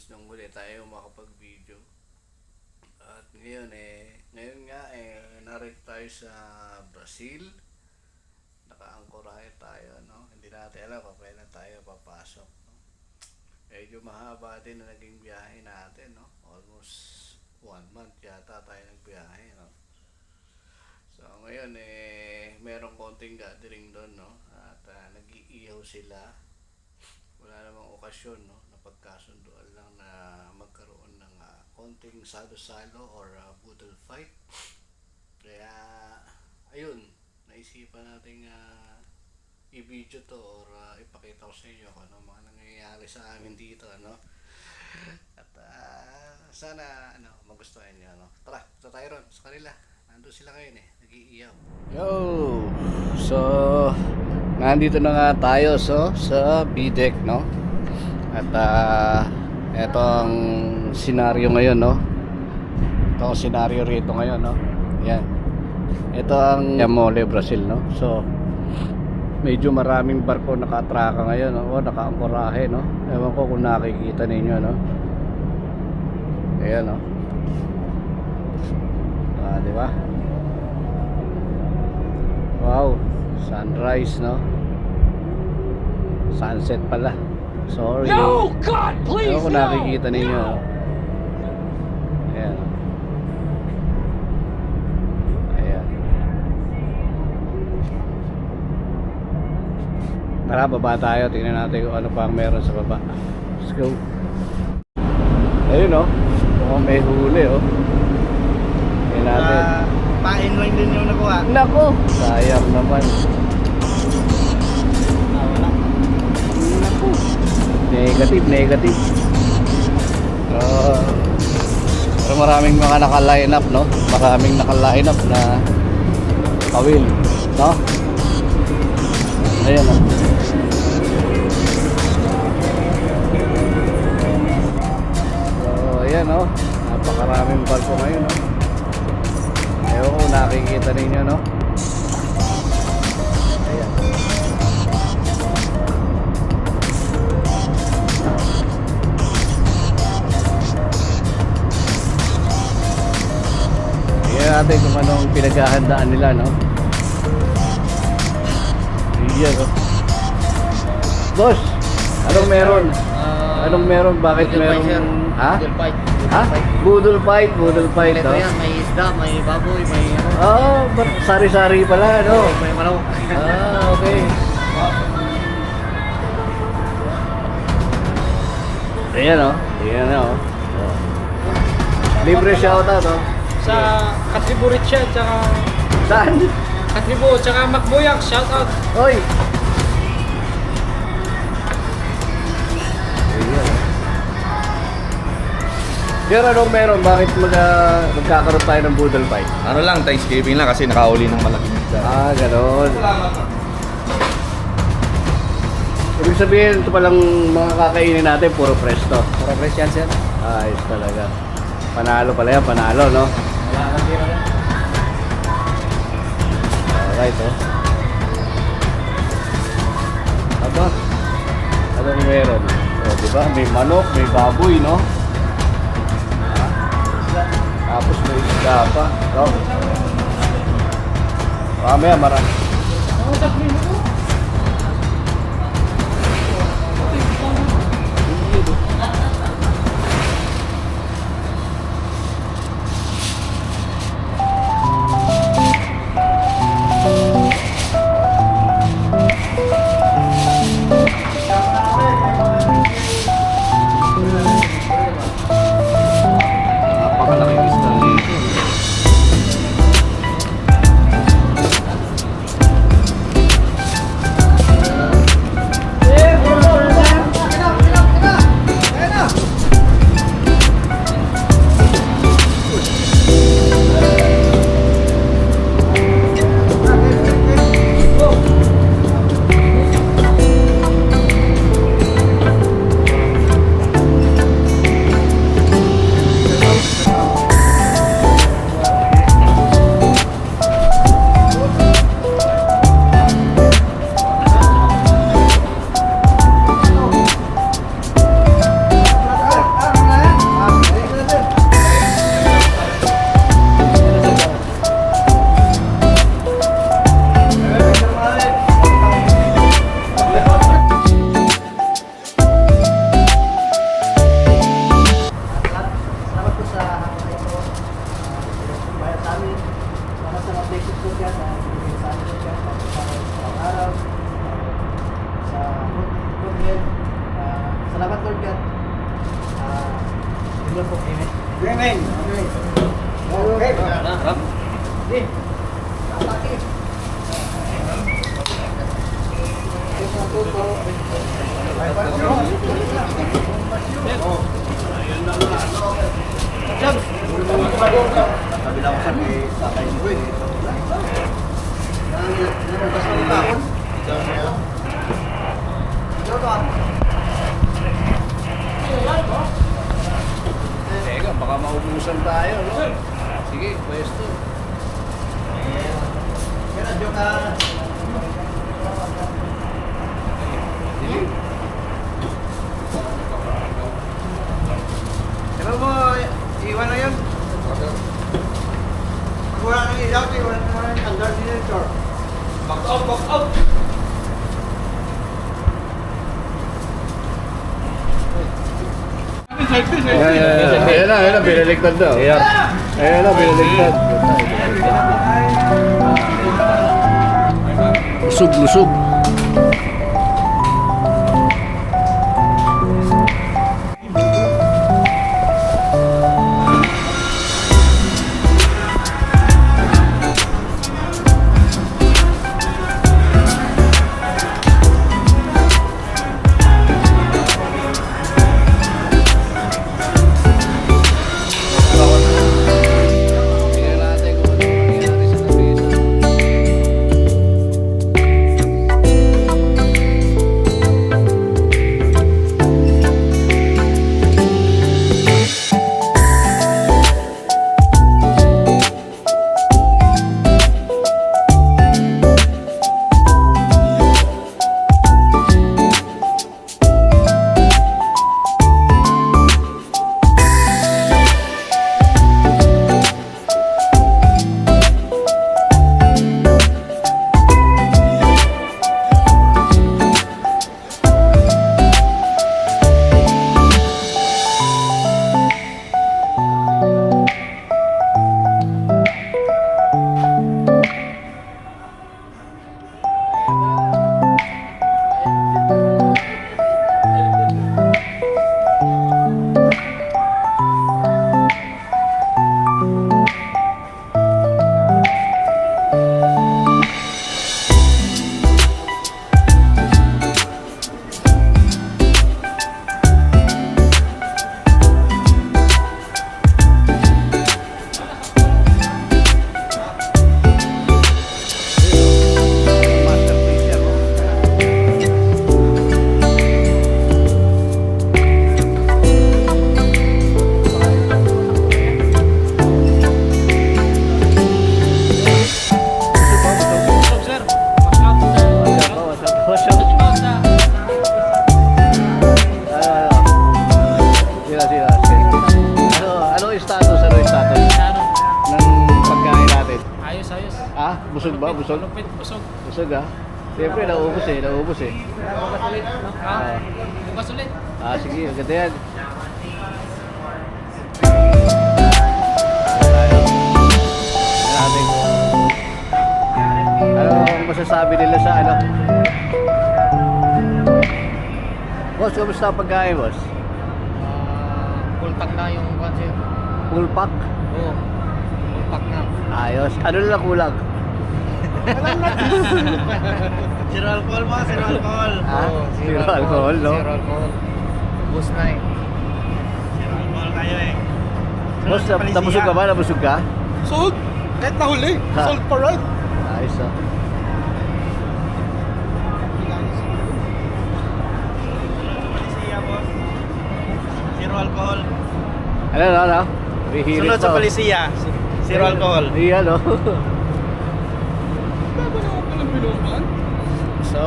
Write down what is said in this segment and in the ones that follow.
nung muli tayo makapag-video. At ngayon narito tayo sa Brazil. Naka-angkorahe tayo, no? Hindi natin alam kung kailan tayo papasok, no? Medyo mahaba din na naging biyahe natin, no? Almost 1 month yata tayo nagbiyahe, no? So ngayon merong konting gathering doon, no? At nag-iihaw sila. Wala namang okasyon, no? Napagkasunduan lang na magkaroon ng konting salo-salo or budol fight. Kaya ayun, naisipan nating i-video to or ipakita ko sa inyo kung ano mga nangyayari sa amin dito, ano? At sana magustuhan niyo, no? Tara, punta tayo ron sa kanila. Nandun sila ngayon nag-iiyaw. Yo! So, nandito na nga tayo sa B-deck, no? At ito ang senaryo ngayon, no? Ito ang senaryo rito ngayon, no? Yan. Ito ang Mole, Brazil, no? So, medyo maraming barko nakatraka ngayon, no? O, nakaangkorahe, no? Ewan ko kung nakikita ninyo, no? Ayan, no? Di ba? Wow, sunrise, no? Sunset pala. Sorry. No, God, please, kung no! nakikita ninyo, no? Ayan. Ayan. Tara, baba tayo. Tingnan natin kung ano pa ang meron sa baba. Let's go. Ayun, no? Mukhang may huli, oh. Tingnan natin. Pain lang din yung nakuha. Nako! Sayang naman. Wala. Nako! Negative. Pero maraming mga naka-line up, no? Maraming naka-line up na kawil, no? Ayan, no? So, ayan, no? Napakaraming barko ngayon, no? Ewan ko, nakikita ninyo, no? Ayan. Tingnan natin kung anong pinaghahandaan nila, no? Ayan, no? Boss, anong meron? Anong meron? Bakit meron? Ha? Budol fight. Ha? Budol fight, Ito no? yan, may isda, may baboy, may Sari-sari pala, no? may manok. Okay. Ayan, oh. Ayan, oh. Libre shoutout, oh. Sa Katribo Richard, tsaka Saan? Katribo, tsaka Macboyak, shout out. Hoy! Ayan, oh. Pero anong meron? Bakit magkakaroon tayo ng budol fight? Ano lang, Thanksgiving lang kasi nakauli ng malaking isda. Ganon. Ibig sabihin, ito palang mga kakainin natin, puro presto. Puro fresh yan, sir. Ayos talaga. Panalo pala yan, panalo, no? Wala kang tira yan. Alright, oh. Aba, anong meron? O, diba? May manok, may baboy, no? Tapos may isda pa. No? Mamaya, marami. Napakalaking isda dito. Kabila ko sa may tatay mo eh. Nangbukas mo ba ako? Teka, baka maubusan tayo, no? Sige, pwesto. Kaya diyo ka. Pero mo, iwan na yun. Pag wala nang ilaw, iwan na naman yung under generator. Back out! Ayan na, binaligtad daw. Ayan na, binaligtad. Lusog. Tingnan natin kung ano nangyari sa lamesa. Busog ba? Busog? Lupit, busog. Busog ah. Siyempre, naubos eh. Bukas ulit. Ha? Bukas ulit. Sige, maganda yan. Natin. Ano ang masasabi nila sa ano? Boss, kamusta ang pagkain, boss? Full pack na yung concert. Full pack? Oo. Full pack na. Ayos. Ano lang kulang? Zero alcohol mo, zero alcohol. Zero alcohol, no? Zero alcohol. Boost na eh. Zero alcohol kayo eh. Boss, nabusog ka ba? Nabusog ka? Sold! Kahit nahuli. Ha. Sold pa right. Ayos ah. Palisiya, boss. Zero alcohol. Ano? Rehirit Sunod sa daw. palisiya, zero alcohol. Iya, no? So,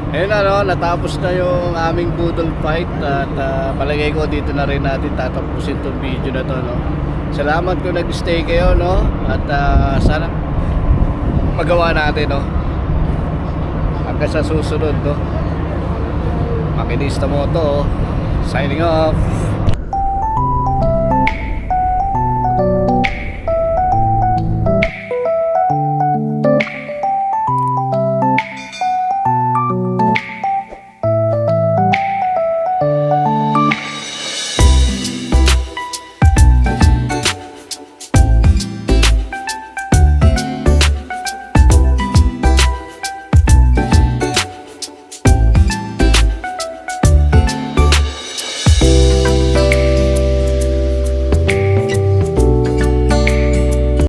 ayun na, no? Natapos na yung aming budol fight at palagay ko dito na rin natin tatapusin itong video na to, no? Salamat kung nag-stay kayo, no? At sana magawa natin, no? Hanggang sa susunod, no? Makinista Moto, signing off.